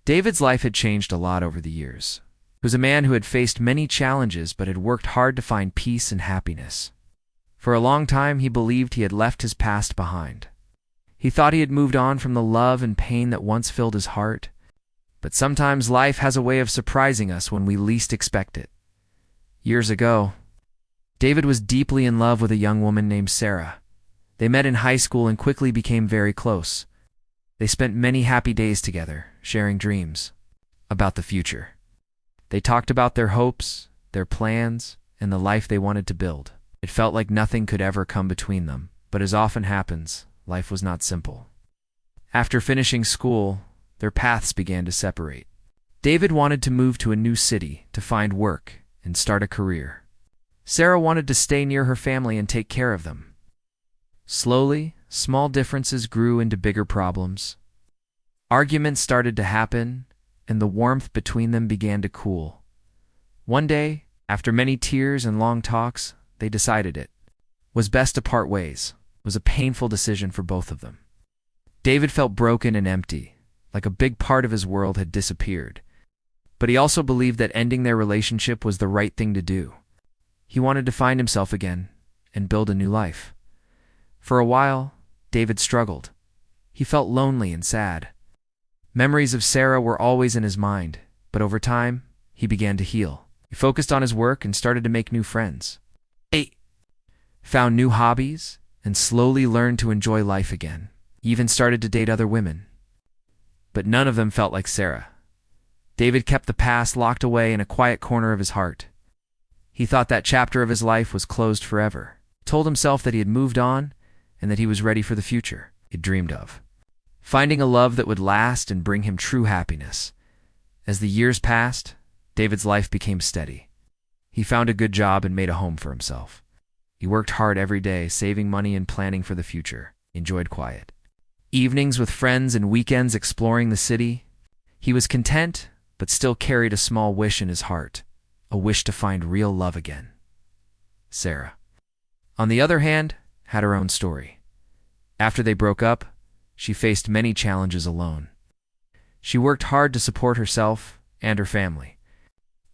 David's life had changed a lot over the years. He was a man who had faced many challenges but had worked hard to find peace and happiness. For a long time, he believed he had left his past behind. He thought he had moved on from the love and pain that once filled his heart. But sometimes life has a way of surprising us when we least expect it. Years ago, David was deeply in love with a young woman named Sarah. They met in high school and quickly became very close. They spent many happy days together, sharing dreams about the future. They talked about their hopes, their plans, and the life they wanted to build. It felt like nothing could ever come between them, but as often happens, life was not simple. After finishing school, their paths began to separate. David wanted to move to a new city to find work and start a career. Sarah wanted to stay near her family and take care of them. Slowly, small differences grew into bigger problems. Arguments started to happen, and the warmth between them began to cool. One day, after many tears and long talks, they decided it was best to part ways. It was a painful decision for both of them. David felt broken and empty, like a big part of his world had disappeared. But he also believed that ending their relationship was the right thing to do. He wanted to find himself again and build a new life. For a while, David struggled. He felt lonely and sad. Memories of Sarah were always in his mind, but over time, he began to heal. He focused on his work and started to make new friends. He found new hobbies and slowly learned to enjoy life again. He even started to date other women. But none of them felt like Sarah. David kept the past locked away in a quiet corner of his heart. He thought that chapter of his life was closed forever. He told himself that he had moved on and that he was ready for the future he dreamed of, finding a love that would last and bring him true happiness. As the years passed, David's life became steady. He found a good job and made a home for himself. He worked hard every day, saving money and planning for the future. He enjoyed quiet evenings with friends and weekends exploring the city. He was content, but still carried a small wish in his heart, a wish to find real love again. Sarah, on the other hand, had her own story. After they broke up, she faced many challenges alone. She worked hard to support herself and her family.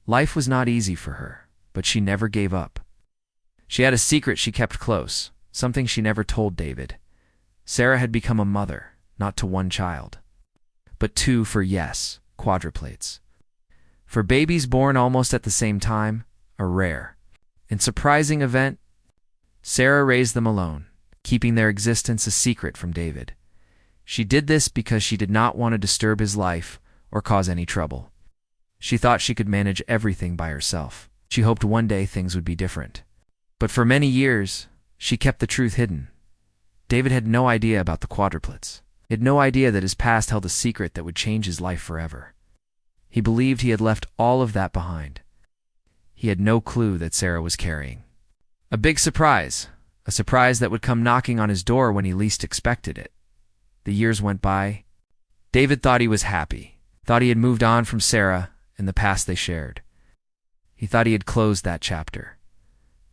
Life was not easy for her, but she never gave up. She had a secret she kept close, something she never told David. Sarah had become a mother, not to one child, but two for quadruplets. For babies born almost at the same time, a rare and surprising event, Sarah raised them alone, keeping their existence a secret from David. She did this because she did not want to disturb his life or cause any trouble. She thought she could manage everything by herself. She hoped one day things would be different. But for many years, she kept the truth hidden. David had no idea about the quadruplets. He had no idea that his past held a secret that would change his life forever. He believed he had left all of that behind. He had no clue that Sarah was carrying a big surprise, a surprise that would come knocking on his door when he least expected it. The years went by. David thought he was happy, thought he had moved on from Sarah and the past they shared. He thought he had closed that chapter.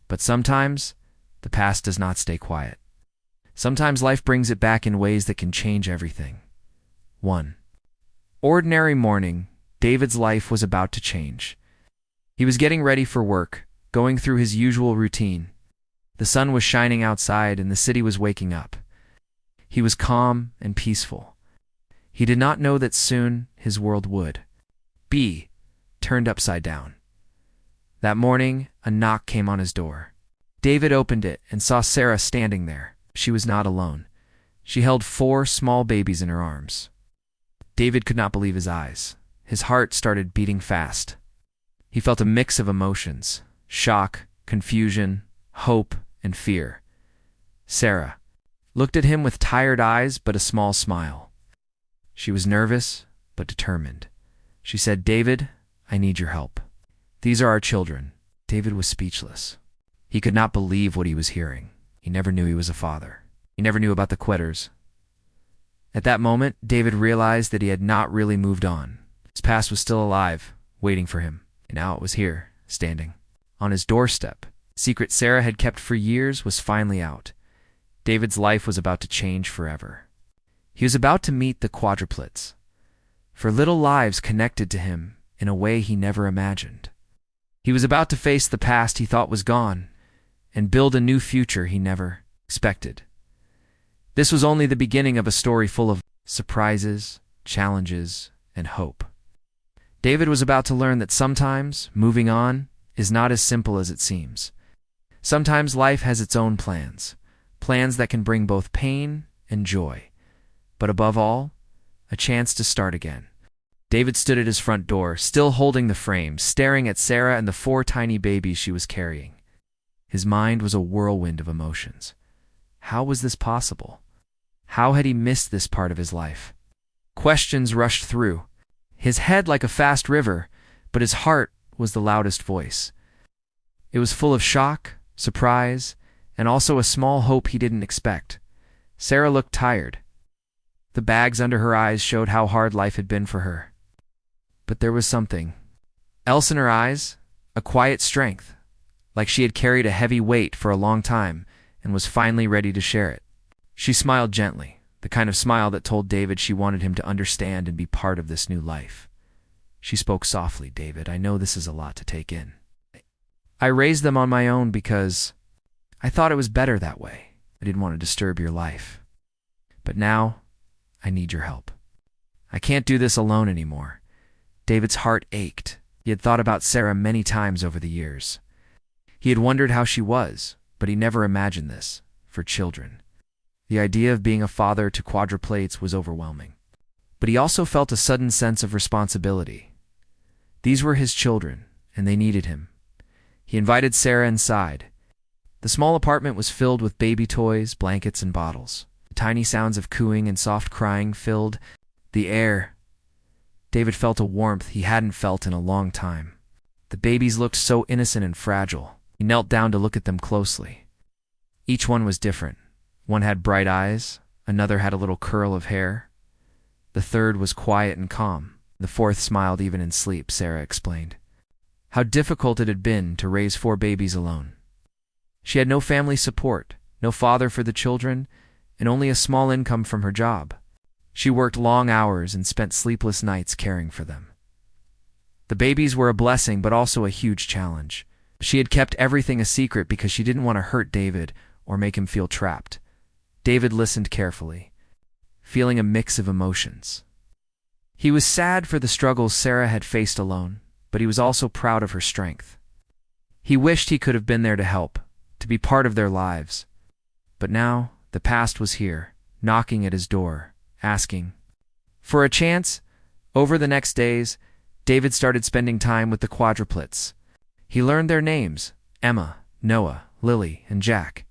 But sometimes, the past does not stay quiet. Sometimes life brings it back in ways that can change everything. One ordinary morning, David's life was about to change. He was getting ready for work, going through his usual routine. The sun was shining outside and the city was waking up. He was calm and peaceful. He did not know that soon his world would be turned upside down. That morning, a knock came on his door. David opened it and saw Sarah standing there. She was not alone. She held 4 small babies in her arms. David could not believe his eyes. His heart started beating fast. He felt a mix of emotions: shock, confusion, hope, and fear. Sarah looked at him with tired eyes but a small smile. She was nervous but determined. She said, "David, I need your help. These are our children." David was speechless. He could not believe what he was hearing. He never knew he was a father. He never knew about the quitters. At that moment, David realized that he had not really moved on. His past was still alive, waiting for him. And now it was here, standing on his doorstep. The secret Sarah had kept for years was finally out. David's life was about to change forever. He was about to meet the quadruplets. for little lives connected to him in a way he never imagined. He was about to face the past he thought was gone and build a new future he never expected. This was only the beginning of a story full of surprises, challenges, and hope. David was about to learn that sometimes moving on is not as simple as it seems. Sometimes life has its own plans, plans that can bring both pain and joy, but above all, a chance to start again. David stood at his front door, still holding the frame, staring at Sarah and the 4 tiny babies she was carrying. His mind was a whirlwind of emotions. How was this possible? How had he missed this part of his life? Questions rushed through, his head like a fast river, but his heart was the loudest voice. It was full of shock, surprise, and also a small hope he didn't expect. Sarah looked tired. The bags under her eyes showed how hard life had been for her. But there was something else in her eyes, a quiet strength, like she had carried a heavy weight for a long time and was finally ready to share it. She smiled gently, the kind of smile that told David she wanted him to understand and be part of this new life. She spoke softly, "David, I know this is a lot to take in. I raised them on my own because I thought it was better that way. I didn't want to disturb your life. But now, I need your help. I can't do this alone anymore." David's heart ached. He had thought about Sarah many times over the years. He had wondered how she was, but he never imagined this, for children. The idea of being a father to quadruplets was overwhelming. But he also felt a sudden sense of responsibility. These were his children, and they needed him. He invited Sarah inside. The small apartment was filled with baby toys, blankets, and bottles. The tiny sounds of cooing and soft crying filled the air. David felt a warmth he hadn't felt in a long time. The babies looked so innocent and fragile. He knelt down to look at them closely. Each one was different. One had bright eyes, another had a little curl of hair. The third was quiet and calm. The fourth smiled even in sleep, Sarah explained. How difficult it had been to raise 4 babies alone. She had no family support, no father for the children, and only a small income from her job. She worked long hours and spent sleepless nights caring for them. The babies were a blessing, but also a huge challenge. She had kept everything a secret because she didn't want to hurt David or make him feel trapped. David listened carefully, feeling a mix of emotions. He was sad for the struggles Sarah had faced alone, but he was also proud of her strength. He wished he could have been there to help, to be part of their lives. But now, the past was here, knocking at his door, asking for a chance. Over the next days, David started spending time with the quadruplets. He learned their names: Emma, Noah, Lily, and Jack.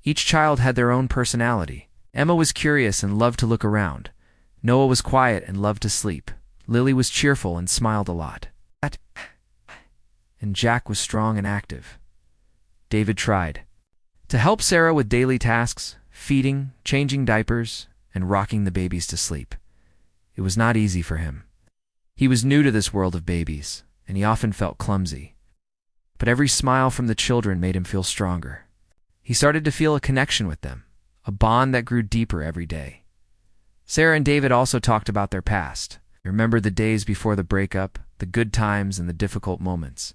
Each child had their own personality. Emma was curious and loved to look around. Noah was quiet and loved to sleep. Lily was cheerful and smiled a lot. And Jack was strong and active. David tried to help Sarah with daily tasks, feeding, changing diapers, and rocking the babies to sleep. It was not easy for him. He was new to this world of babies, and he often felt clumsy. But every smile from the children made him feel stronger. He started to feel a connection with them, a bond that grew deeper every day. Sarah and David also talked about their past. They remembered the days before the breakup, the good times, and the difficult moments.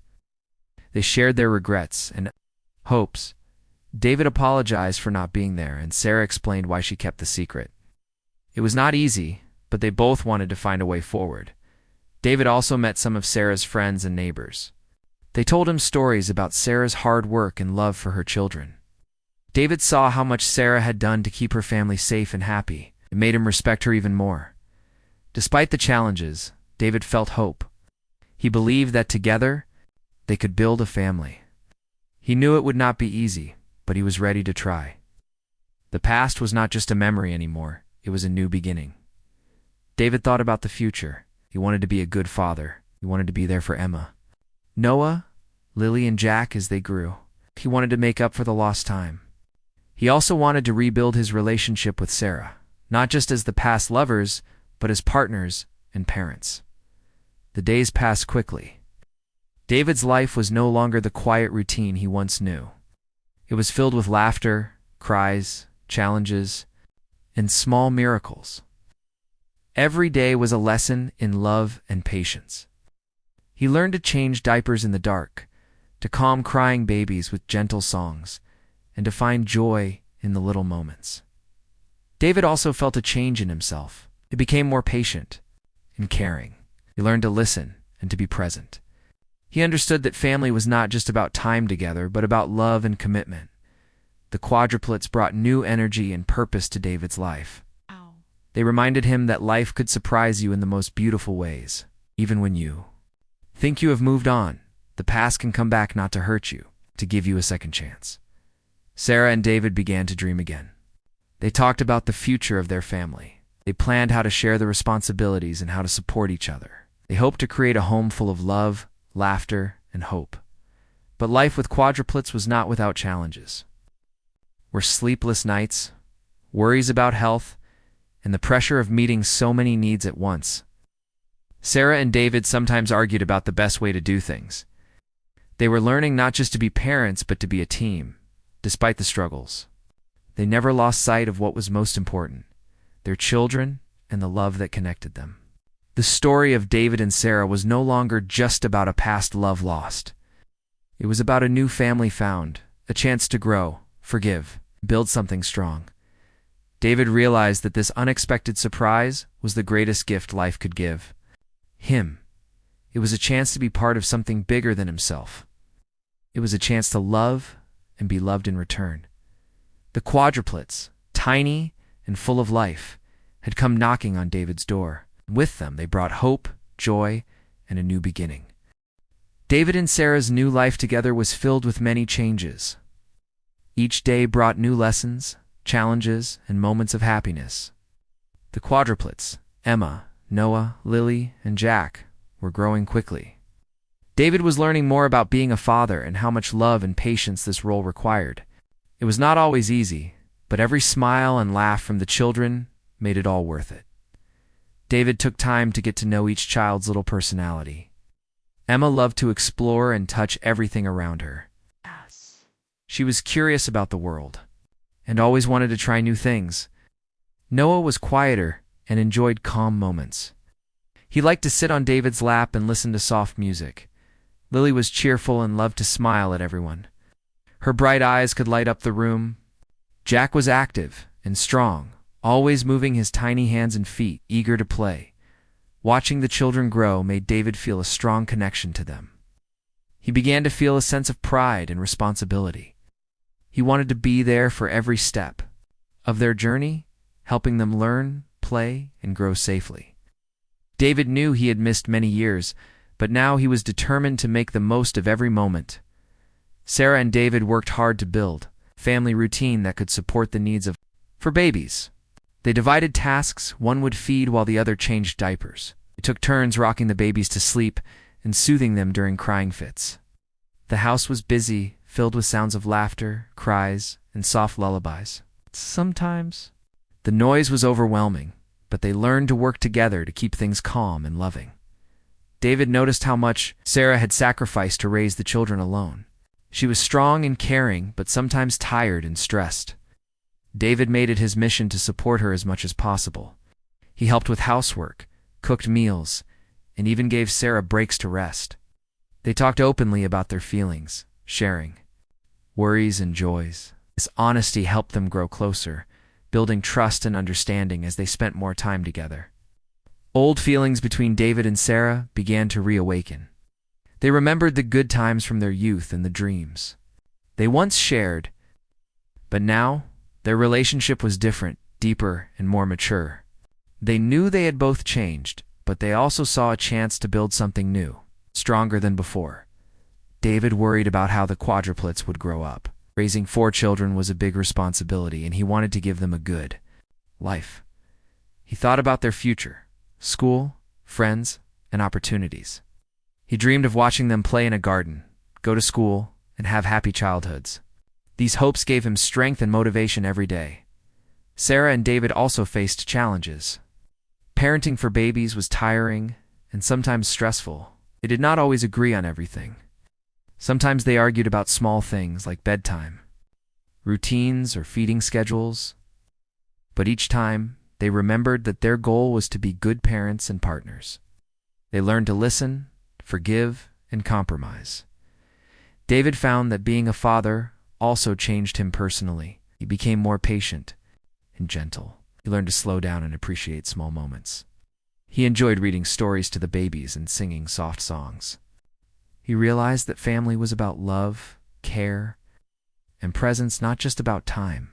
They shared their regrets and hopes. David apologized for not being there, and Sarah explained why she kept the secret. It was not easy, but they both wanted to find a way forward. David also met some of Sarah's friends and neighbors. They told him stories about Sarah's hard work and love for her children. David saw how much Sarah had done to keep her family safe and happy. It made him respect her even more. Despite the challenges, David felt hope. He believed that together, they could build a family. He knew it would not be easy, but he was ready to try. The past was not just a memory anymore, it was a new beginning. David thought about the future. He wanted to be a good father. He wanted to be there for Emma, Noah, Lily, and Jack as they grew. He wanted to make up for the lost time. He also wanted to rebuild his relationship with Sarah, not just as the past lovers, but as partners and parents. The days passed quickly. David's life was no longer the quiet routine he once knew. It was filled with laughter, cries, challenges, and small miracles. Every day was a lesson in love and patience. He learned to change diapers in the dark, to calm crying babies with gentle songs, and to find joy in the little moments. David also felt a change in himself. He became more patient and caring. He learned to listen and to be present. He understood that family was not just about time together, but about love and commitment. The quadruplets brought new energy and purpose to David's life. They reminded him that life could surprise you in the most beautiful ways. Even when you think you have moved on, the past can come back not to hurt you, to give you a second chance. Sarah and David began to dream again. They talked about the future of their family. They planned how to share the responsibilities and how to support each other. They hoped to create a home full of love, laughter, and hope. But life with quadruplets was not without challenges. Were sleepless nights, worries about health, and the pressure of meeting so many needs at once. Sarah and David sometimes argued about the best way to do things. They were learning not just to be parents, but to be a team, despite the struggles. They never lost sight of what was most important: their children and the love that connected them. The story of David and Sarah was no longer just about a past love lost. It was about a new family found, a chance to grow, forgive, build something strong. David realized that this unexpected surprise was the greatest gift life could give him. It was a chance to be part of something bigger than himself. It was a chance to love and be loved in return. The quadruplets, tiny and full of life, had come knocking on David's door. With them, they brought hope, joy, and a new beginning. David and Sarah's new life together was filled with many changes. Each day brought new lessons, challenges, and moments of happiness. The quadruplets, Emma, Noah, Lily, and Jack, were growing quickly. David was learning more about being a father and how much love and patience this role required. It was not always easy, but every smile and laugh from the children made it all worth it. David took time to get to know each child's little personality. Emma loved to explore and touch everything around her. She was curious about the world and always wanted to try new things. Noah was quieter and enjoyed calm moments. He liked to sit on David's lap and listen to soft music. Lily was cheerful and loved to smile at everyone. Her bright eyes could light up the room. Jack was active and strong, always moving his tiny hands and feet, eager to play. Watching the children grow made David feel a strong connection to them. He began to feel a sense of pride and responsibility. He wanted to be there for every step of their journey, helping them learn, play, and grow safely. David knew he had missed many years, but now he was determined to make the most of every moment. Sarah and David worked hard to build a family routine that could support the needs of babies. They divided tasks. One would feed while the other changed diapers. They took turns rocking the babies to sleep and soothing them during crying fits. The house was busy, filled with sounds of laughter, cries, and soft lullabies. Sometimes the noise was overwhelming, but they learned to work together to keep things calm and loving. David noticed how much Sarah had sacrificed to raise the children alone. She was strong and caring, but sometimes tired and stressed. David made it his mission to support her as much as possible. He helped with housework, cooked meals, and even gave Sarah breaks to rest. They talked openly about their feelings, sharing worries and joys. This honesty helped them grow closer, building trust and understanding as they spent more time together. Old feelings between David and Sarah began to reawaken. They remembered the good times from their youth and the dreams they once shared, but now their relationship was different, deeper, and more mature. They knew they had both changed, but they also saw a chance to build something new, stronger than before. David worried about how the quadruplets would grow up. Raising 4 children was a big responsibility, and he wanted to give them a good life. He thought about their future, school, friends, and opportunities. He dreamed of watching them play in a garden, go to school, and have happy childhoods. These hopes gave him strength and motivation every day. Sarah and David also faced challenges. Parenting for babies was tiring and sometimes stressful. They did not always agree on everything. Sometimes they argued about small things like bedtime, routines, or feeding schedules. But each time, They remembered that their goal was to be good parents and partners. They learned to listen, forgive, and compromise. David found that being a father also changed him personally. He became more patient and gentle. He learned to slow down and appreciate small moments. He enjoyed reading stories to the babies and singing soft songs. He realized that family was about love, care, and presence, not just about time.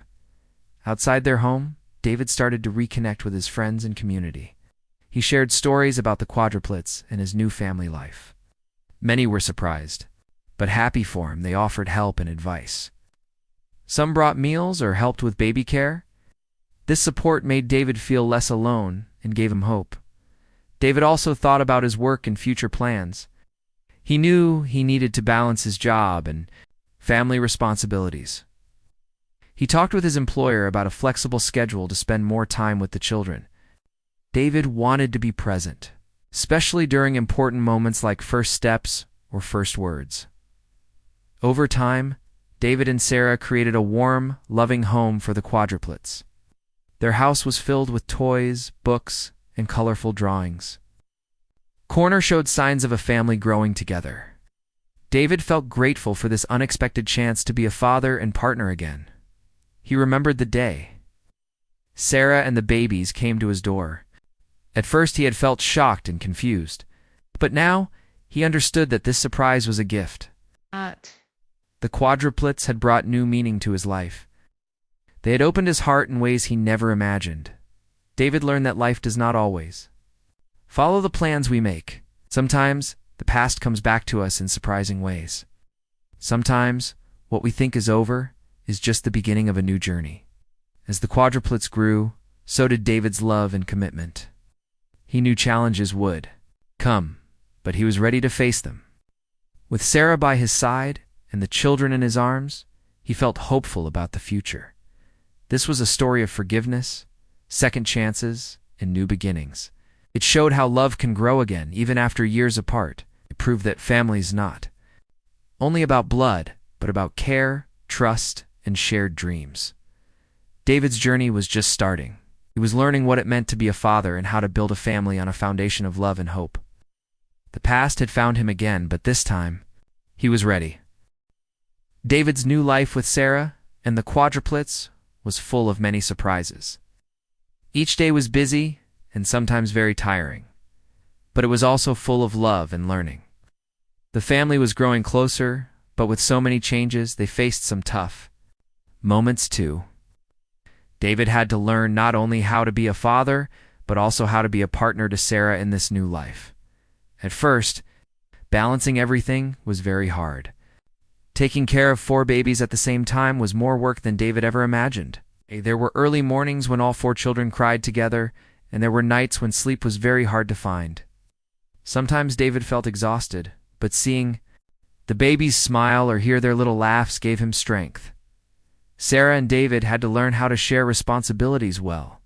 Outside their home, David started to reconnect with his friends and community. He shared stories about the Quadruplets and his new family life. Many were surprised, but happy for him. They offered help and advice. Some brought meals or helped with baby care. This support made David feel less alone and gave him hope. David also thought about his work and future plans. He knew he needed to balance his job and family responsibilities. He talked with his employer about a flexible schedule to spend more time with the children. David wanted to be present, especially during important moments like first steps or first words. Over time, David and Sarah created a warm, loving home for the Quadruplets. Their house was filled with toys, books, and colorful drawings. Corner showed signs of a family growing together. David felt grateful for this unexpected chance to be a father and partner again. He remembered the day Sarah and the babies came to his door. At first he had felt shocked and confused, but now he understood that this surprise was a gift. The Quadruplets had brought new meaning to his life. They had opened his heart in ways he never imagined. David learned that life does not always follow the plans we make. Sometimes the past comes back to us in surprising ways. Sometimes what we think is over is just the beginning of a new journey. As the Quadruplets grew, so did David's love and commitment. He knew challenges would come, but he was ready to face them. With Sarah by his side and the children in his arms, he felt hopeful about the future. This was a story of forgiveness, second chances, and new beginnings. It showed how love can grow again, even after years apart. It proved that family's not only about blood, but about care, trust, and shared dreams. David's journey was just starting. He was learning what it meant to be a father and how to build a family on a foundation of love and hope. The past had found him again, but this time, he was ready. David's new life with Sarah and the Quadruplets was full of many surprises. Each day was busy and sometimes very tiring, but it was also full of love and learning. The family was growing closer, but with so many changes, they faced some tough moments too. David had to learn not only how to be a father, but also how to be a partner to Sarah in this new life. At first, balancing everything was very hard. Taking care of 4 babies at the same time was more work than David ever imagined. There were early mornings when all 4 children cried together, and there were nights when sleep was very hard to find. Sometimes David felt exhausted, but seeing the babies smile or hear their little laughs gave him strength. Sarah and David had to learn how to share responsibilities well.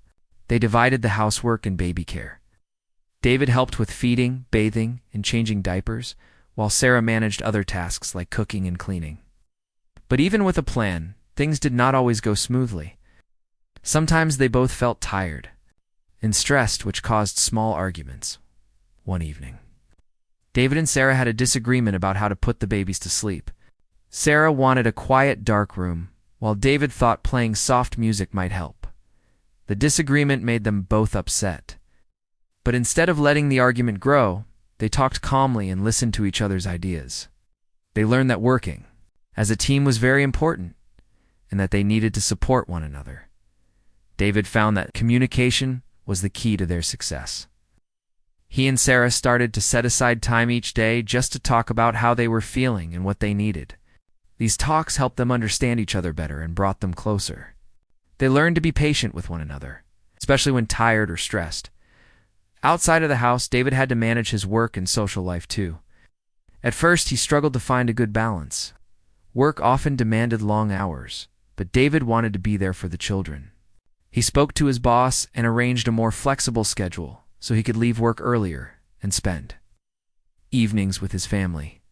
They divided the housework and baby care. David helped with feeding, bathing, and changing diapers, while Sarah managed other tasks like cooking and cleaning. But even with a plan, things did not always go smoothly. Sometimes they both felt tired and stressed, which caused small arguments. One evening, David and Sarah had a disagreement about how to put the babies to sleep. Sarah wanted a quiet, dark room, while David thought playing soft music might help. The disagreement made them both upset. But instead of letting the argument grow, they talked calmly and listened to each other's ideas. They learned that working as a team was very important, and that they needed to support one another. David found that communication was the key to their success. He and Sarah started to set aside time each day just to talk about how they were feeling and what they needed. These talks helped them understand each other better and brought them closer. They learned to be patient with one another, especially when tired or stressed. Outside of the house, David had to manage his work and social life too. At first, he struggled to find a good balance. Work often demanded long hours, but David wanted to be there for the children. He spoke to his boss and arranged a more flexible schedule so he could leave work earlier and spend evenings with his family.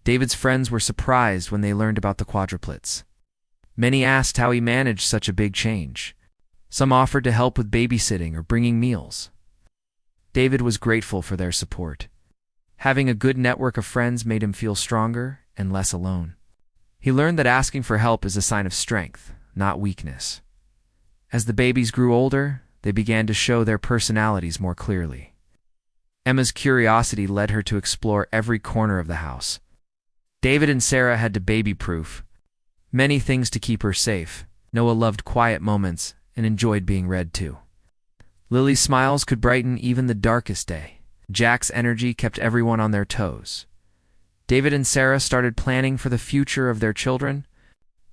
David's friends were surprised when they learned about the Quadruplets. Many asked how he managed such a big change. Some offered to help with babysitting or bringing meals. David was grateful for their support. Having a good network of friends made him feel stronger and less alone. He learned that asking for help is a sign of strength, not weakness. As the babies grew older, they began to show their personalities more clearly. Emma's curiosity led her to explore every corner of the house. David and Sarah had to baby-proof many things to keep her safe. Noah loved quiet moments and enjoyed being read to. Lily's smiles could brighten even the darkest day. Jack's energy kept everyone on their toes. David and Sarah started planning for the future of their children.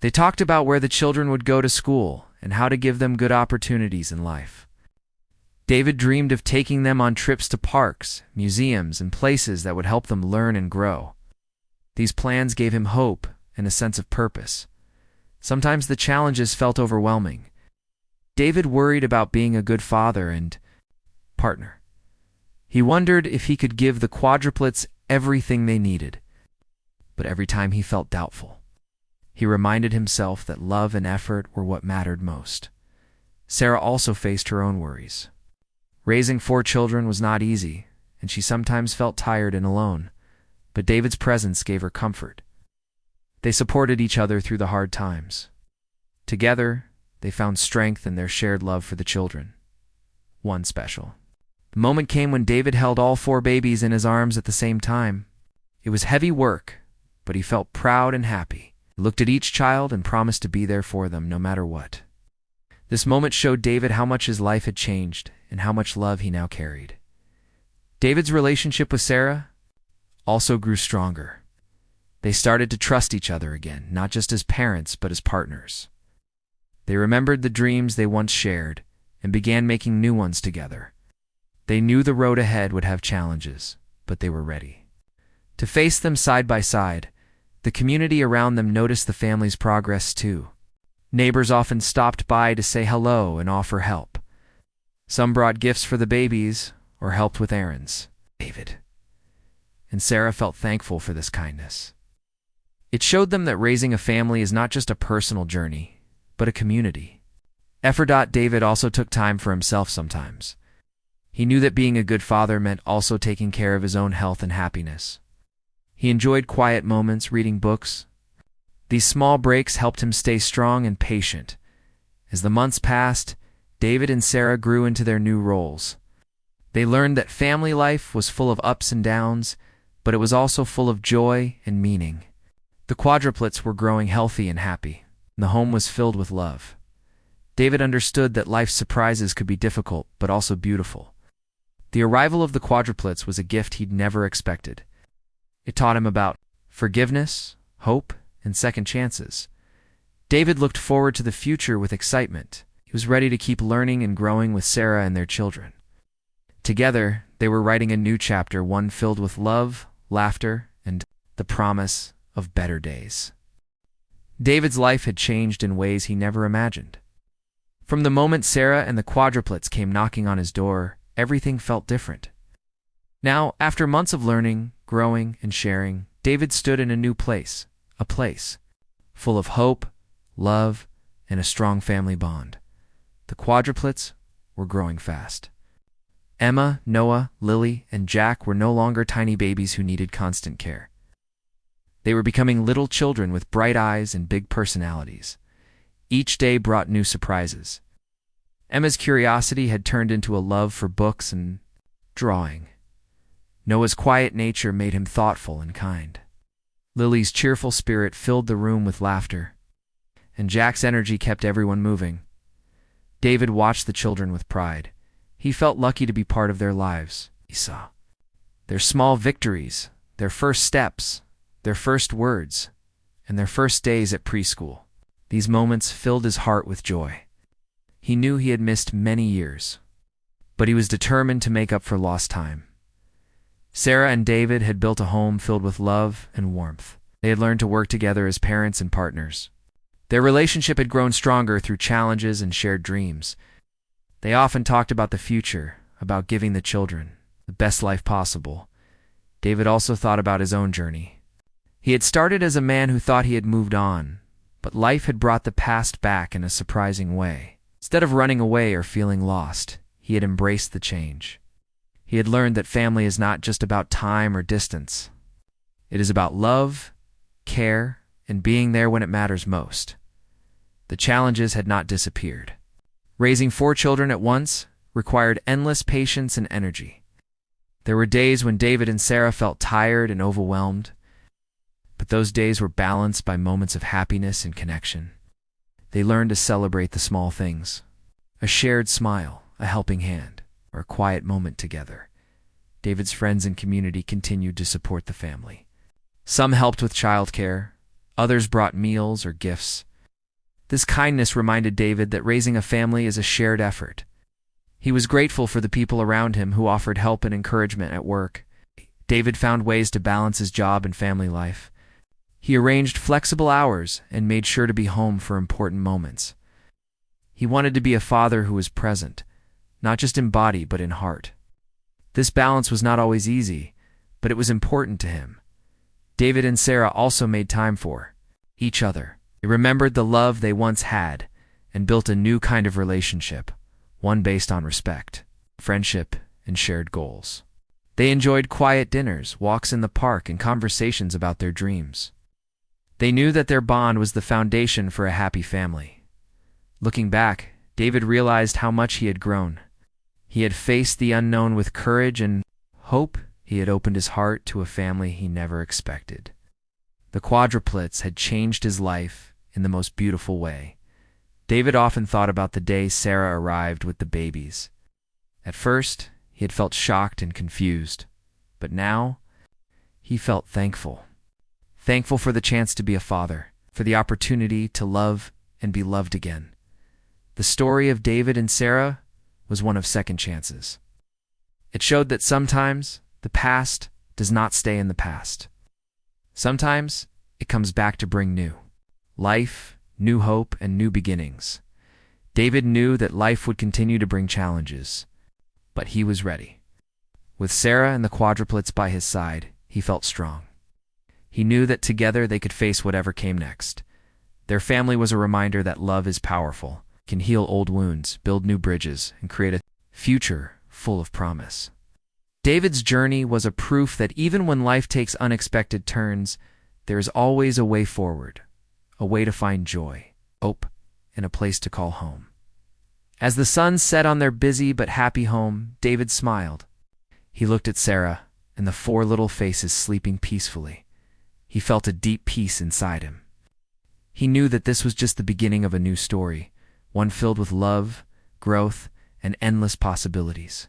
They talked about where the children would go to school and how to give them good opportunities in life. David dreamed of taking them on trips to parks, museums, and places that would help them learn and grow. These plans gave him hope and a sense of purpose. Sometimes the challenges felt overwhelming. David worried about being a good father and partner. He wondered if he could give the quadruplets everything they needed. But every time he felt doubtful, he reminded himself that love and effort were what mattered most. Sarah also faced her own worries. Raising 4 children was not easy, and she sometimes felt tired and alone, but David's presence gave her comfort. They supported each other through the hard times. Together, they found strength in their shared love for the children. One special. The moment came when David held all 4 babies in his arms at the same time. It was heavy work, but he felt proud and happy. He looked at each child and promised to be there for them no matter what. This moment showed David how much his life had changed and how much love he now carried. David's relationship with Sarah also grew stronger. They started to trust each other again, not just as parents, but as partners. They remembered the dreams they once shared and began making new ones together. They knew the road ahead would have challenges, but they were ready to face them side by side. The community around them noticed the family's progress too. Neighbors often stopped by to say hello and offer help. Some brought gifts for the babies or helped with errands. David and Sarah felt thankful for this kindness. It showed them that raising a family is not just a personal journey, but a community. David also took time for himself sometimes. He knew that being a good father meant also taking care of his own health and happiness. He enjoyed quiet moments, reading books. These small breaks helped him stay strong and patient. As the months passed, David and Sarah grew into their new roles. They learned that family life was full of ups and downs, but it was also full of joy and meaning. The quadruplets were growing healthy and happy. The home was filled with love. David understood that life's surprises could be difficult, but also beautiful. The arrival of the quadruplets was a gift he'd never expected. It taught him about forgiveness, hope, and second chances. David looked forward to the future with excitement. He was ready to keep learning and growing with Sarah and their children. Together, they were writing a new chapter, one filled with love, laughter, and the promise of better days. David's life had changed in ways he never imagined. From the moment Sarah and the quadruplets came knocking on his door, everything felt different. Now, after months of learning, growing, and sharing, David stood in a new place, a place full of hope, love, and a strong family bond. The quadruplets were growing fast. Emma, Noah, Lily, and Jack were no longer tiny babies who needed constant care. They were becoming little children with bright eyes and big personalities. Each day brought new surprises. Emma's curiosity had turned into a love for books and drawing. Noah's quiet nature made him thoughtful and kind. Lily's cheerful spirit filled the room with laughter, and Jack's energy kept everyone moving. David watched the children with pride. He felt lucky to be part of their lives. He saw their small victories, their first steps, their first words, and their first days at preschool. These moments filled his heart with joy. He knew he had missed many years, but he was determined to make up for lost time. Sarah and David had built a home filled with love and warmth. They had learned to work together as parents and partners. Their relationship had grown stronger through challenges and shared dreams. They often talked about the future, about giving the children the best life possible. David also thought about his own journey. He had started as a man who thought he had moved on, but life had brought the past back in a surprising way. Instead of running away or feeling lost, he had embraced the change. He had learned that family is not just about time or distance. It is about love, care, and being there when it matters most. The challenges had not disappeared. Raising 4 children at once required endless patience and energy. There were days when David and Sarah felt tired and overwhelmed, but those days were balanced by moments of happiness and connection. They learned to celebrate the small things: a shared smile, a helping hand, or a quiet moment together. David's friends and community continued to support the family. Some helped with childcare, others brought meals or gifts. This kindness reminded David that raising a family is a shared effort. He was grateful for the people around him who offered help and encouragement at work. David found ways to balance his job and family life. He arranged flexible hours and made sure to be home for important moments. He wanted to be a father who was present, not just in body but in heart. This balance was not always easy, but it was important to him. David and Sarah also made time for each other. They remembered the love they once had and built a new kind of relationship, one based on respect, friendship, and shared goals. They enjoyed quiet dinners, walks in the park, and conversations about their dreams. They knew that their bond was the foundation for a happy family. Looking back, David realized how much he had grown. He had faced the unknown with courage and hope. He had opened his heart to a family he never expected. The Quadruplets had changed his life in the most beautiful way. David often thought about the day Sarah arrived with the babies. At first, he had felt shocked and confused, but now he felt thankful. Thankful for the chance to be a father, for the opportunity to love and be loved again. The story of David and Sarah was one of second chances. It showed that sometimes the past does not stay in the past. Sometimes it comes back to bring new life, new hope, and new beginnings. David knew that life would continue to bring challenges, but he was ready. With Sarah and the Quadruplets by his side, he felt strong. He knew that together they could face whatever came next. Their family was a reminder that love is powerful, can heal old wounds, build new bridges, and create a future full of promise. David's journey was a proof that even when life takes unexpected turns, there is always a way forward, a way to find joy, hope, and a place to call home. As the sun set on their busy but happy home, David smiled. He looked at Sarah and the 4 little faces sleeping peacefully. He felt a deep peace inside him. He knew that this was just the beginning of a new story, one filled with love, growth, and endless possibilities.